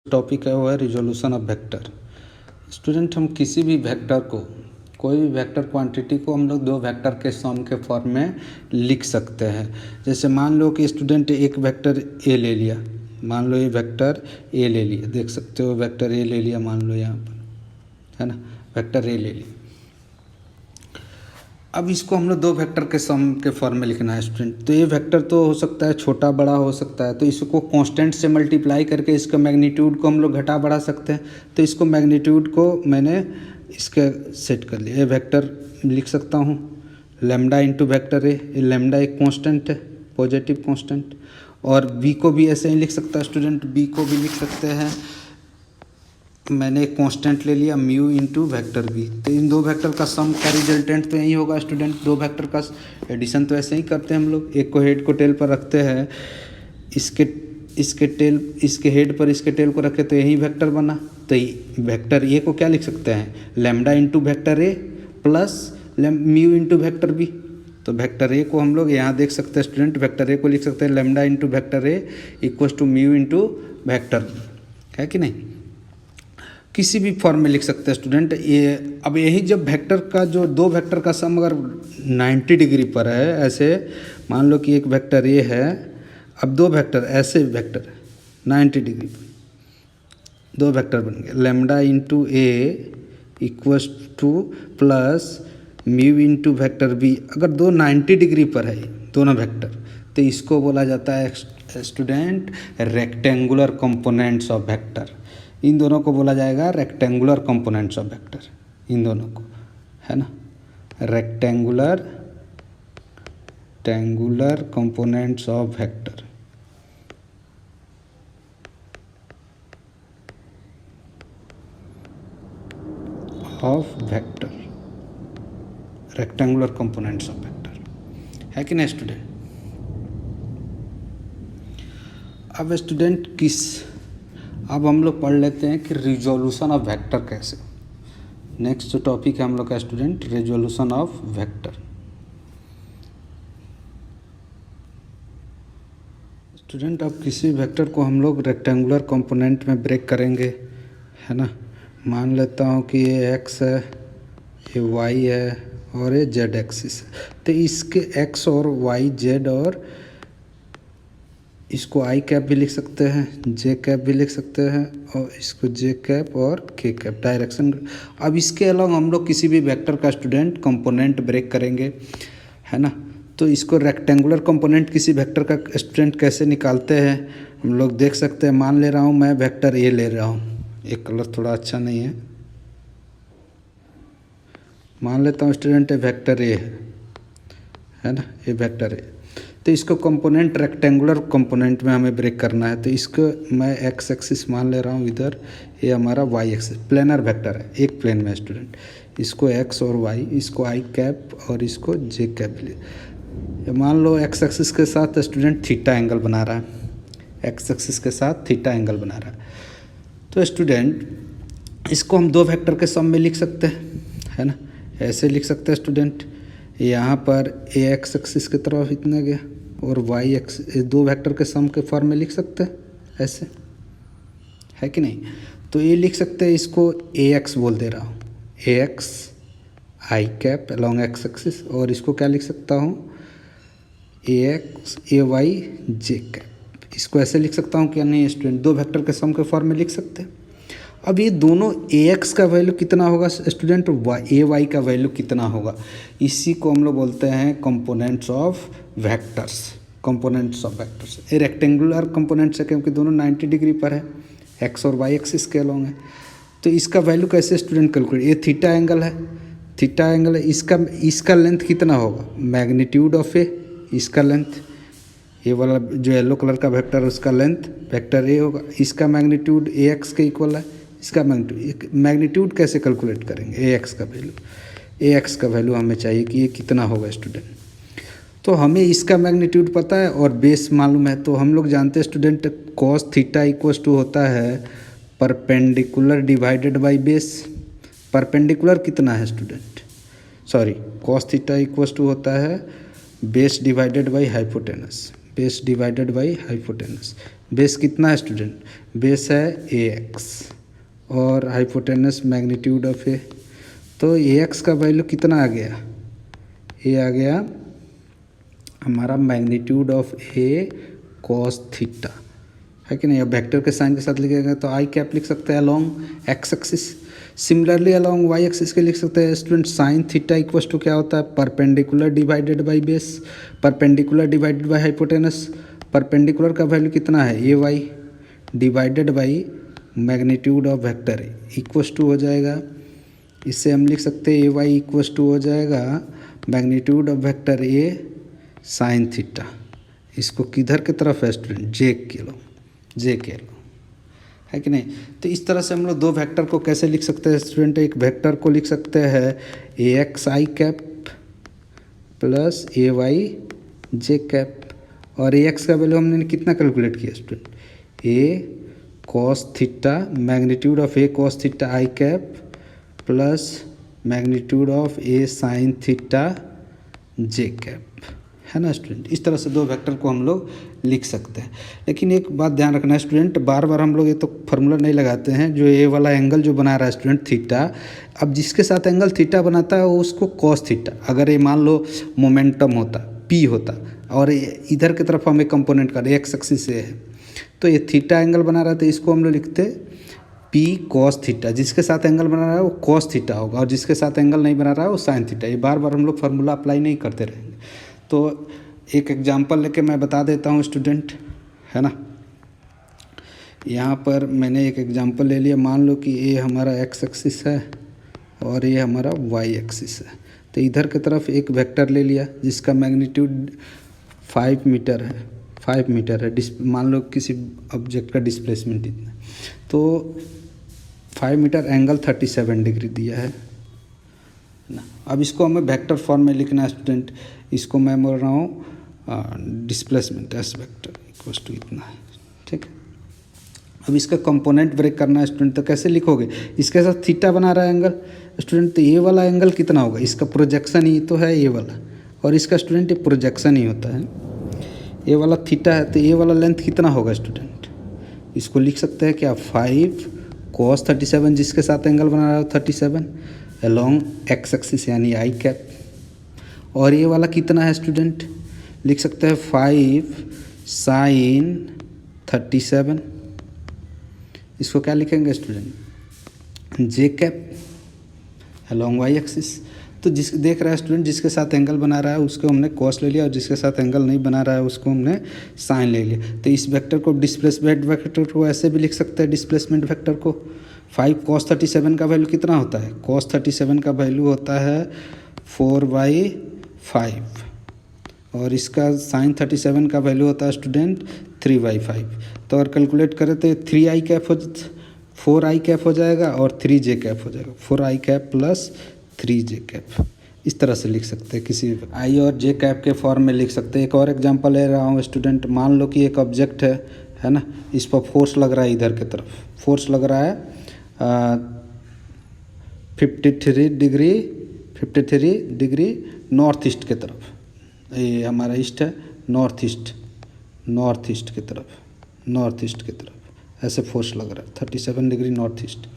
Topic है वो है रिजोल्यूशन ऑफ वेक्टर। स्टूडेंट, हम किसी भी वेक्टर को, कोई भी वेक्टर क्वांटिटी को हम लोग दो वेक्टर के सम के फॉर्म में लिख सकते हैं। जैसे मान लो कि स्टूडेंट एक वेक्टर ए ले लिया, मान लो ये वेक्टर ए ले लिया, देख सकते हो वेक्टर ए ले लिया, मान लो यहाँ पर है ना, वेक्टर ए ले लिया। अब इसको हम लोग दो वेक्टर के सम के फॉर्म में लिखना है स्टूडेंट। तो ये वेक्टर तो हो सकता है छोटा बड़ा हो सकता है, तो इसको कांस्टेंट से मल्टीप्लाई करके इसका मैग्नीट्यूड को हम लोग घटा बढ़ा सकते हैं। तो इसको मैग्नीट्यूड को मैंने इसके सेट कर लिया। ये वेक्टर लिख सकता हूँ lambda into vector A. Lambda एक कांस्टेंट है, पॉजिटिव कांस्टेंट। और बी को भी ऐसे ही लिख सकता है स्टूडेंट, बी को भी लिख सकते हैं, मैंने एक कांस्टेंट ले लिया म्यू इंटू वैक्टर बी। तो इन दो वेक्टर का सम का रिजल्टेंट तो यही होगा स्टूडेंट। दो वेक्टर का एडिशन तो ऐसे ही करते हैं हम लोग, एक को हेड को टेल पर रखते हैं, इसके हेड पर इसके टेल को रखे तो यही वेक्टर बना। तो वेक्टर ए को क्या लिख सकते हैं, lambda into vector A plus mu into vector B. तो वेक्टर ए को हम लोग यहाँ देख सकते हैं स्टूडेंट, वेक्टर ए को लिख सकते हैं lambda into vector A equals to mu into vector B, है कि नहीं। किसी भी फॉर्म में लिख सकते हैं स्टूडेंट। ये अब यही जब वेक्टर का जो दो वेक्टर का सम अगर 90 डिग्री पर है, ऐसे मान लो कि एक वेक्टर ये है, अब दो वेक्टर ऐसे वेक्टर 90 डिग्री पर दो वेक्टर बन गए, lambda into A equals to plus mu into vector B. अगर दो 90 डिग्री पर है दोनों वेक्टर, तो इसको बोला जाता है student rectangular components of vector. इन दोनों को बोला जाएगा रेक्टेंगुलर कंपोनेंट्स ऑफ वेक्टर, इन दोनों को, है ना, rectangular components of vector. Rectangular components of vector, है कि नहीं स्टूडेंट। अब स्टूडेंट अब हम लोग पढ़ लेते हैं कि रिजोल्यूशन ऑफ वेक्टर कैसे। नेक्स्ट जो टॉपिक है हम लोग का student resolution of vector. Student, अब किसी वेक्टर को हम लोग रेक्टेंगुलर कंपोनेंट में ब्रेक करेंगे, है ना। मान लेता हूँ कि ये एक्स है, ये वाई है और ये जेड एक्सिस है। तो इसके एक्स और वाई जेड और इसको आई कैप भी लिख सकते हैं, जे कैप भी लिख सकते हैं, और इसको जे कैप और के कैप डायरेक्शन। अब इसके अलावा हम लोग किसी भी वेक्टर का स्टूडेंट कंपोनेंट ब्रेक करेंगे, है ना। तो इसको रेक्टेंगुलर कंपोनेंट किसी वेक्टर का स्टूडेंट कैसे निकालते हैं हम लोग देख सकते हैं। मान ले रहा हूँ मैं वेक्टर ए ले रहा हूँ, एक कलर थोड़ा अच्छा नहीं है, मान लेता हूँ स्टूडेंट वेक्टर ए है ना, ये वेक्टर ए। तो इसको कंपोनेंट रेक्टेंगुलर कंपोनेंट में हमें ब्रेक करना है। तो इसको मैं एक्स एक्सिस मान ले रहा हूँ इधर, ये हमारा वाई एक्सिस प्लेनर वेक्टर है, एक प्लेन में स्टूडेंट। इसको एक्स और वाई, इसको आई कैप और इसको जे कैप ले। मान लो एक्स एक्सिस के साथ स्टूडेंट थीटा एंगल बना रहा है, एक्स एक्सिस के साथ थीटा एंगल बना रहा है। तो स्टूडेंट इसको हम दो वेक्टर के सम में लिख सकते हैं, है ना। ऐसे लिख सकते हैं स्टूडेंट, यहाँ पर ए एक्स एक्सिस की तरफ इतना गया और वाई एक्स, दो वेक्टर के सम के फॉर्म में लिख सकते हैं ऐसे, है कि नहीं। तो ये लिख सकते हैं, इसको ए एक्स बोल दे रहा हूँ, ए एक्स आई कैप अलॉन्ग एक्स एक्सिस, और इसको क्या लिख सकता हूँ, ए एक्स ए वाई जे कैप। इसको ऐसे लिख सकता हूँ क्या नहीं स्टूडेंट, दो वेक्टर के सम के फॉर्म में लिख सकते हैं। अब ये दोनों ए एक्स का वैल्यू कितना होगा स्टूडेंट, ए वाई का वैल्यू कितना होगा, इसी को हम लोग बोलते हैं components of vectors. Components of vectors ये रेक्टेंगुलर कंपोनेंट्स है क्योंकि दोनों 90 डिग्री पर है, एक्स और वाई एक्सिस के अलोंग है। तो इसका वैल्यू कैसे स्टूडेंट कैलकुलेट, ये थीटा एंगल है, थीटा एंगल है, इसका लेंथ कितना होगा, मैग्नीट्यूड ऑफ ए, इसका लेंथ, ये वाला जो येलो कलर का वेक्टर है उसका लेंथ वेक्टर ए होगा, इसका मैग्नीट्यूड ए एक्स के इक्वल है, इसका मैग्नीट्यूड कैसे कैलकुलेट करेंगे, ए एक्स का वैल्यू, ए एक्स का वैल्यू हमें चाहिए कि ये कितना होगा स्टूडेंट। तो हमें इसका मैग्नीट्यूड पता है और बेस मालूम है। तो हम लोग जानते हैं student cos theta equals to होता है perpendicular divided by base. Perpendicular कितना है student, sorry, cos theta equals to होता है base divided by hypotenuse. Base divided by hypotenuse. Base कितना है स्टूडेंट? बेस है ए एक्स और हाइपोटेनस मैग्नीट्यूड ऑफ ए। तो ए एक्स का वैल्यू कितना आ गया? ए आ गया हमारा magnitude of A cos theta, है कि नहीं। अब वेक्टर के साइन के साथ लिखेंगे तो आई कैप लिख सकते हैं along X axis. Similarly along Y axis के लिख सकते हैं student sine theta equals to क्या होता है? Perpendicular divided by base, perpendicular divided by hypotenuse. Perpendicular का वैल्यू कितना है? A Y divided by magnitude of vector equals to हो जाएगा, इससे हम लिख सकते हैं ए वाई इक्वल्स टू हो जाएगा magnitude of vector A sine theta. इसको किधर की तरफ है स्टूडेंट? जे के लो, जे के लो, है कि नहीं। तो इस तरह से हम लोग दो वेक्टर को कैसे लिख सकते हैं स्टूडेंट? एक वेक्टर को लिख सकते हैं ए एक्स आई कैप प्लस ए वाई जे कैप, और ए एक्स का वैल्यू हमने कितना कैलकुलेट किया student? A cos theta magnitude of A cos theta I cap plus magnitude of A sine theta J cap, है ना स्टूडेंट। इस तरह से दो वेक्टर को हम लोग लिख सकते हैं। लेकिन एक बात ध्यान रखना है स्टूडेंट, बार बार हम लोग ये तो फार्मूला नहीं लगाते हैं। जो ए वाला एंगल जो बना रहा है स्टूडेंट थीटा, अब जिसके साथ एंगल थीटा बनाता है वो उसको कॉस थीटा, अगर ये मान लो मोमेंटम होता पी होता और इधर की तरफ हमें कंपोनेंट का एक्स एक्सिस से है, तो ये थीटा एंगल बना रहा था, इसको हम लोग लिखते पी कॉस थीटा। जिसके साथ एंगल बना रहा है वो कॉस थीटा होगा और जिसके साथ एंगल नहीं बना रहा है वो साइन थीटा। ये बार बार हम लोग फार्मूला अप्लाई नहीं करते रहेंगे। तो एक एग्जांपल लेके मैं बता देता हूँ स्टूडेंट, है ना। यहाँ पर मैंने एक एग्जांपल ले लिया। मान लो कि ये हमारा एक्स एक्सिस है और ये हमारा वाई एक्सिस है। तो इधर की तरफ एक वेक्टर ले लिया जिसका मैग्नीट्यूड 5 मीटर है, 5 मीटर है। मान लो किसी ऑब्जेक्ट का डिस्प्लेसमेंट इतना, तो 5 मीटर एंगल 37 डिग्री दिया है ना। अब इसको हमें वेक्टर फॉर्म में लिखना है स्टूडेंट। इसको मैं बोल रहा हूँ displacement S vector equals to इतना है, ठीक है। अब इसका कंपोनेंट ब्रेक करना है स्टूडेंट, तो कैसे लिखोगे? इसके साथ थीटा बना रहा है एंगल स्टूडेंट, तो ये वाला एंगल कितना होगा? इसका प्रोजेक्शन ही तो है ये वाला, और इसका स्टूडेंट ये प्रोजेक्शन ही होता है। ये वाला थीटा है तो ये वाला लेंथ कितना होगा स्टूडेंट? इसको लिख सकते हैं क्या? 5 cos 37, जिसके साथ एंगल बना रहा है 37 अलोंग एक्स एक्सिस यानी आई कैप। और ये वाला कितना है स्टूडेंट? लिख सकते हैं 5 sin 37। इसको क्या लिखेंगे स्टूडेंट? जे कैप अलोंग वाई एक्सिस। तो जिस देख रहा है स्टूडेंट, जिसके साथ एंगल बना रहा है उसको हमने कॉस ले लिया और जिसके साथ एंगल नहीं बना रहा है उसको हमने साइन ले लिया। तो इस वेक्टर को डिस्प्लेसमेंट वेक्टर को ऐसे भी लिख सकते हैं। डिस्प्लेसमेंट वेक्टर को 5 cos 37 का वैल्यू कितना होता है? cos 37 का वैल्यू होता है 4/5 और इसका sin 37 का वैल्यू होता है स्टूडेंट 3/5। तो अगर कैलकुलेट करें तो 3i कैप 4i कैप हो जाएगा और 3j कैप हो जाएगा। 4i cap plus 3j cap, इस तरह से लिख सकते हैं। किसी आई और जे कैप के फॉर्म में लिख सकते हैं। एक और एग्जांपल ले रहा हूँ स्टूडेंट। मान लो कि एक ऑब्जेक्ट है ना, इस पर फोर्स लग रहा है, इधर की तरफ फोर्स लग रहा है 53 डिग्री नॉर्थ ईस्ट की तरफ। ये हमारा ईस्ट है, नॉर्थ ईस्ट की तरफ ऐसे फोर्स लग रहा है 37 डिग्री नॉर्थ ईस्ट।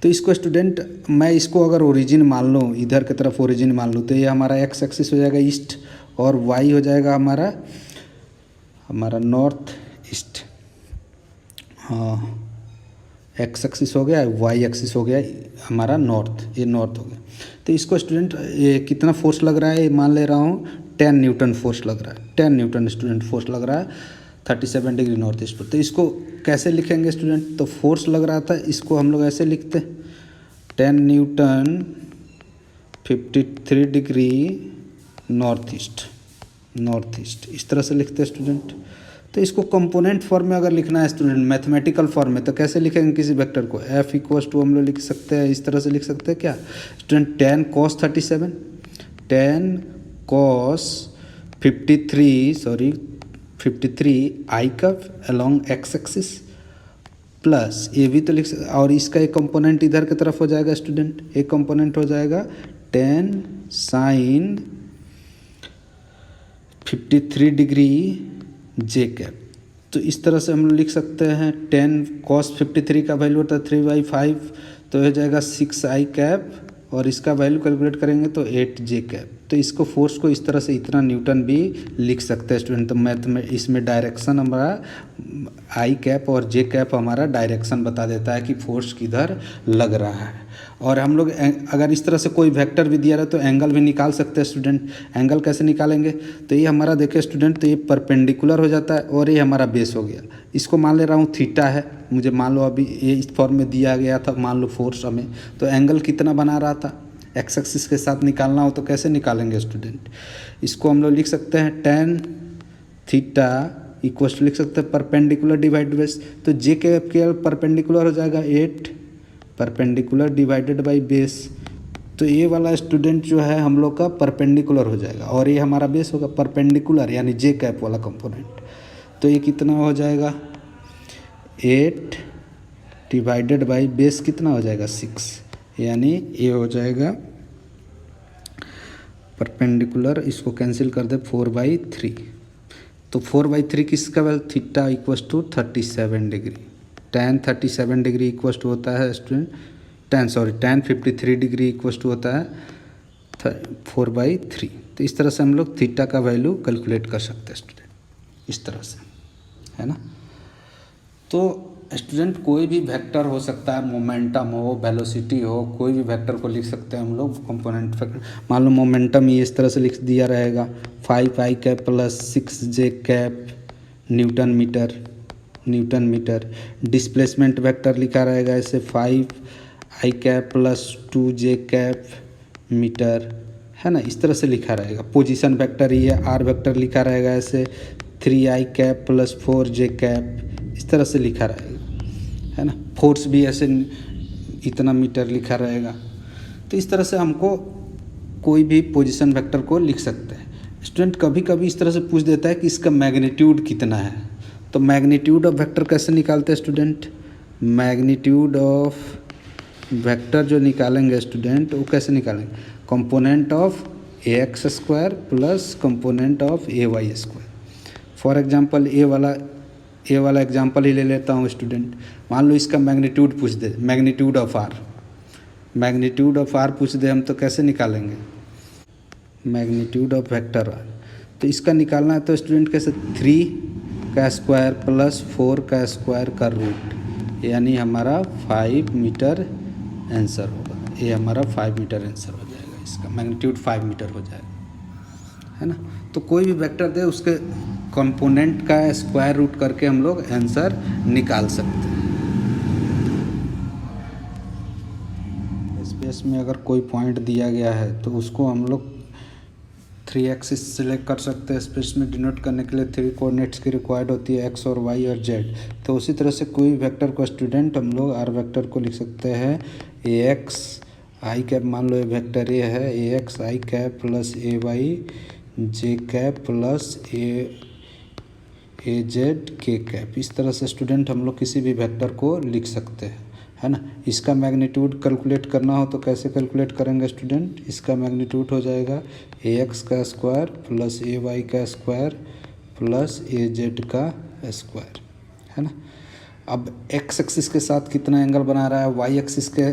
तो इसको स्टूडेंट मैं इसको अगर ओरिजिन मान लूँ, इधर की तरफ ओरिजिन मान लूँ, तो ये हमारा एक्स एक्सिस हो जाएगा ईस्ट और वाई हो जाएगा हमारा नॉर्थ ईस्ट। हाँ, एक्स एक्सिस हो गया, वाई एक्सिस हो गया हमारा नॉर्थ, ये नॉर्थ हो गया। तो इसको स्टूडेंट ये कितना फोर्स लग रहा है? मान ले रहा हूँ 10 न्यूटन फोर्स लग रहा है। 10 न्यूटन स्टूडेंट फोर्स लग रहा है 37 डिग्री नॉर्थ ईस्ट पर। तो इसको कैसे लिखेंगे स्टूडेंट? तो फोर्स लग रहा था, इसको हम लोग ऐसे लिखते 10 न्यूटन 53 डिग्री नॉर्थ ईस्ट, इस तरह से लिखते हैं स्टूडेंट। तो इसको कंपोनेंट फॉर्म में अगर लिखना है स्टूडेंट, मैथमेटिकल फॉर्म में, तो कैसे लिखेंगे किसी वेक्टर को? F इक्वल्स टू हम लोग लिख सकते हैं, इस तरह से लिख सकते हैं क्या student? 10 cos 53 I cap along X axis plus ये भी तो लिख सकते, और इसका एक कंपोनेंट इधर की तरफ हो जाएगा स्टूडेंट। एक कंपोनेंट हो जाएगा 10 sin 53 डिग्री जे कैप। तो इस तरह से हम लिख सकते हैं 10 cos 53 का वैल्यू होता है 3/5, तो हो जाएगा 6i कैप, और इसका वैल्यू कैलकुलेट करेंगे तो 8j कैप। तो इसको फोर्स को इस तरह से इतना न्यूटन भी लिख सकते हैं स्टूडेंट। तो मैथ में इसमें डायरेक्शन हमारा आई कैप और जे कैप हमारा डायरेक्शन बता देता है कि फोर्स किधर लग रहा है। और हम लोग अगर इस तरह से कोई वेक्टर भी दिया रहा तो एंगल भी निकाल सकते हैं स्टूडेंट। एंगल कैसे निकालेंगे, तो ये हमारा देखिए स्टूडेंट, तो ये परपेंडिकुलर हो जाता है और ये हमारा बेस हो गया। इसको मान ले रहा हूँ थीटा है, मुझे मान लो अभी ये इस फॉर्म में दिया गया था, मान लो फोर्स हमें, तो एंगल कितना बना रहा था, एक्स एक्सिस के साथ निकालना हो तो कैसे निकालेंगे स्टूडेंट। इसको हम लोग लिख सकते हैं tan थीटा इक्वल टू लिख सकते हैं परपेंडिकुलर डिवाइड बेस। तो जे के परपेंडिकुलर हो जाएगा 8 परपेंडिकुलर डिवाइडेड बाई बेस। तो ये वाला स्टूडेंट जो है हम लोग का परपेंडिकुलर हो जाएगा और ये हमारा बेस होगा परपेंडिकुलर, यानी जे कैप वाला कंपोनेंट। तो ये कितना हो जाएगा 8 डिवाइडेड बाई बेस कितना हो जाएगा 6, यानी ये हो जाएगा परपेंडिकुलर, इसको कैंसिल कर दे 4/3। तो 4/3 किसका value, theta equals to 37 degree. tan 37 degree equals to होता है student tan 53 degree equals to होता है 4/3। तो इस तरह से हम लोग थीटा का वैल्यू कैलकुलेट कर सकते हैं स्टूडेंट, इस तरह से, है ना। तो स्टूडेंट कोई भी वेक्टर हो सकता है, मोमेंटम हो, वेलोसिटी हो, कोई भी वेक्टर को लिख सकते हैं हम लोग कंपोनेंट वेक्टर। मान लो मोमेंटम ये इस तरह से लिख दिया रहेगा 5i cap plus 6j cap newton metre. Displacement vector लिखा रहेगा ऐसे 5i cap plus 2j cap metre, है ना, इस तरह से लिखा रहेगा। पोजीशन वेक्टर ये आर वेक्टर लिखा रहेगा ऐसे 3i cap plus 4j cap, इस तरह से लिखा रहेगा, है ना। फोर्स भी ऐसे इतना मीटर लिखा रहेगा। तो इस तरह से हमको कोई भी पोजीशन वेक्टर को लिख सकते हैं स्टूडेंट। कभी कभी इस तरह से पूछ देता है कि इसका मैग्नीट्यूड कितना है, तो मैग्नीट्यूड ऑफ वेक्टर कैसे निकालते हैं स्टूडेंट। मैग्नीट्यूड ऑफ वेक्टर जो निकालेंगे स्टूडेंट, वो कैसे निकालेंगे, component of ax square plus component of ay square. For example A वाला एग्जांपल ही ले लेता हूँ स्टूडेंट। मान लो इसका मैग्नीट्यूड पूछ दे, मैग्नीट्यूड ऑफ आर पूछ दे हम, तो कैसे निकालेंगे मैग्नीट्यूड ऑफ वेक्टर आर। तो इसका निकालना है तो स्टूडेंट कैसे, 3 का स्क्वायर प्लस 4 का स्क्वायर का रूट, यानी हमारा 5 मीटर आंसर होगा। ये हमारा 5 मीटर आंसर हो जाएगा, इसका मैग्नीट्यूड 5 मीटर हो जाएगा, है ना। तो कोई भी वेक्टर दे उसके कंपोनेंट का स्क्वायर रूट करके हम लोग आंसर निकाल सकते हैं। स्पेस में अगर कोई पॉइंट दिया गया है तो उसको हम लोग 3 एक्सिस सेलेक्ट कर सकते हैं। स्पेस में डिनोट करने के लिए 3 कोऑर्डिनेट्स की रिक्वायर्ड होती है, एक्स और वाई और जेड। तो उसी तरह से कोई वेक्टर को स्टूडेंट हम लोग आर वेक्टर को लिख सकते हैं ए एक्स आई कैप, मान लो ये वेक्टर ए है, A x I cap plus A Y J cap plus A Z के कैप। इस तरह से स्टूडेंट हम लोग किसी भी वेक्टर को लिख सकते हैं, है ना। इसका मैग्नीट्यूड कैलकुलेट करना हो तो कैसे कैलकुलेट करेंगे स्टूडेंट, इसका मैग्नीट्यूड हो जाएगा ए एक्स का स्क्वायर प्लस ए वाई का स्क्वायर प्लस ए जेड का स्क्वायर, है ना। अब एक्स एक्सिस के साथ कितना एंगल बना रहा है, वाई एक्सिस के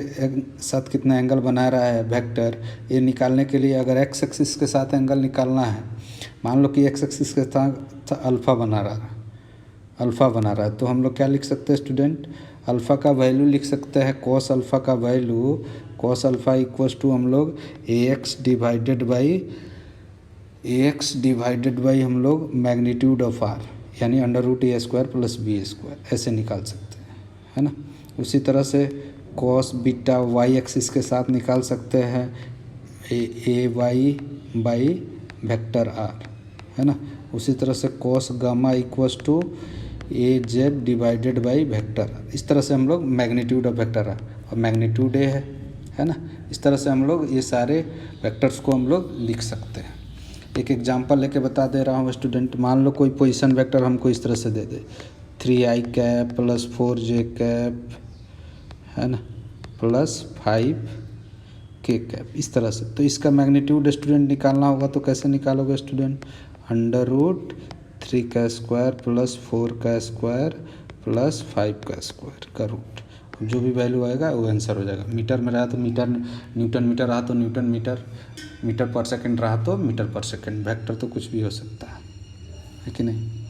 साथ कितना एंगल बना रहा है वेक्टर, ये निकालने के लिए अगर एक्स एक्सिस के साथ एंगल निकालना है, मान लो कि एक्स एक्सिस के साथ अल्फ़ा बना रहा है, तो हम लोग क्या लिख सकते हैं स्टूडेंट, अल्फ़ा का वैल्यू लिख सकते हैं कॉस अल्फ़ा का value, cos alpha equals to हम लोग ए एक्स डिवाइडेड बाई हम लोग मैग्नीट्यूड ऑफ आर, यानी under root A square plus B square, ऐसे निकाल सकते हैं, है ना। उसी तरह से कॉस बीटा वाई एक्सिस के साथ निकाल सकते हैं A Y by vector R, है ना। उसी तरह से cos gamma equals to A Z divided by vector R. इस तरह से हम लोग मैग्नीट्यूड ऑफ वेक्टर आर, और मैग्नीट्यूड ए है ना। इस तरह से हम लोग ये सारे वेक्टर्स को हम लोग लिख सकते हैं। एक एग्जांपल लेके बता दे रहा हूँ स्टूडेंट। मान लो कोई पोजीशन वेक्टर हमको इस तरह से दे दे 3i cap plus 4j cap, है ना, प्लस 5k कैप, इस तरह से। तो इसका मैग्नीट्यूड स्टूडेंट निकालना होगा तो कैसे निकालोगे स्टूडेंट, अंडर रूट 3 का स्क्वायर प्लस 4 का स्क्वायर प्लस 5 का स्क्वायर का रूट। जो भी वैल्यू आएगा वो आंसर हो जाएगा। मीटर में रहा तो मीटर, न्यूटन मीटर रहा तो न्यूटन मीटर, मीटर पर सेकंड रहा तो मीटर पर सेकंड। वेक्टर तो कुछ भी हो सकता है कि नहीं।